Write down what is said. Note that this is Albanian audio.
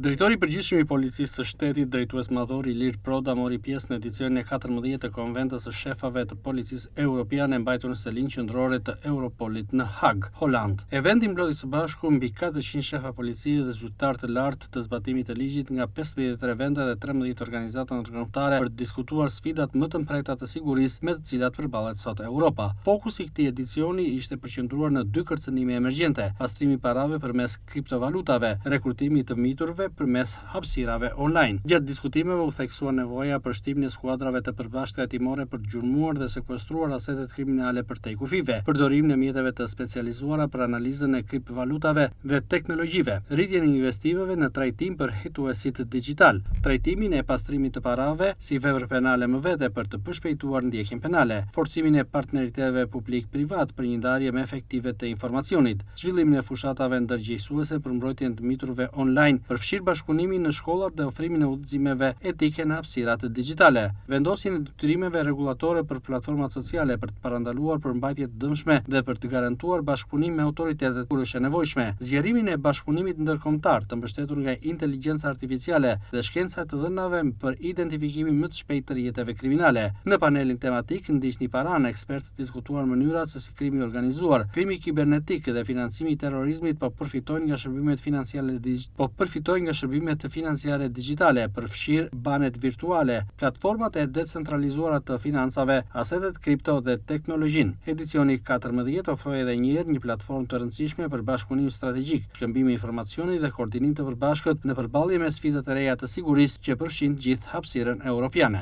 Drejtori i përgjithshëm i Policisë së Shtetit, drejtues madhor Ilir Proda, mori pjesë në edicionin e 14 të konventës së shefave të Policisë Europiane mbajtur në selinë qendrore të Europolit në Hag, Holand. Eventi mblodhi së bashku mbi 400 shefa policie dhe zyrtar të lartë të zbatimit të ligjit nga 53 vende dhe 13 organizata ndërkombëtare për të diskutuar sfidat më të mprehta të sigurisë me të cilat përballet sot Europa. Fokusi i këtij edicioni ishte përqendruar në dy kërcënime emergjente: pastrimi i parave përmes kriptovalutave, rekrutimi të miturve përmes hapësirave online. Gjatë diskutimeve u theksua nevoja për shtimin e skuadrave të përbashkëta hetimore për të gjurmuar dhe sekuestruar asetet kriminale për te kufive, përdorimin e mjeteve të specializuara për analizën e kriptovalutave dhe teknologjive, rritjen e investimeve në trajtim për hetuesit digjital, trajtimin e pastrimit të parave si vepër penale më vete për të përshpejtuar ndjekjen penale, forcimin e partneriteteve publik-privat për një ndarje më efektive të informacionit, zhvillimin e fushatave ndërgjegjësuese për mbrojtjen e miturve online, përfshirë bashkëpunimin në shkollat dhe ofrimin e udhëzimeve etike në hapësirat digjitale, vendosjen e detyrimeve rregullatore për platformat sociale për të parandaluar përmbajtje të dëmshme dhe për të garantuar bashkëpunim me autoritetet kur është e nevojshme, zgjerimin e bashkëpunimit ndërkombëtar të mbështetur nga inteligjenca artificiale dhe shkenca të dhënave për identifikimin më të shpejtë të rrjeteve kriminale. Në panelin tematik ndiqni paranë ekspertë diskutuar mënyrat se si krimi i organizuar, krimi kibernetik dhe financimi i terrorizmit po përfitojnë nga shërbimet financiare digjitale, përfshirë banet virtuale, platformat e decentralizuara të financave, asetet kripto dhe teknologjinë. Edicioni 14 ofroi edhe një herë një platformë të rëndësishme për bashkëpunim strategjik, shkëmbim informacioni dhe koordinim të përbashkët në përballje me sfidat e reja të sigurisë që përfshin gjithë hapësirën europiane.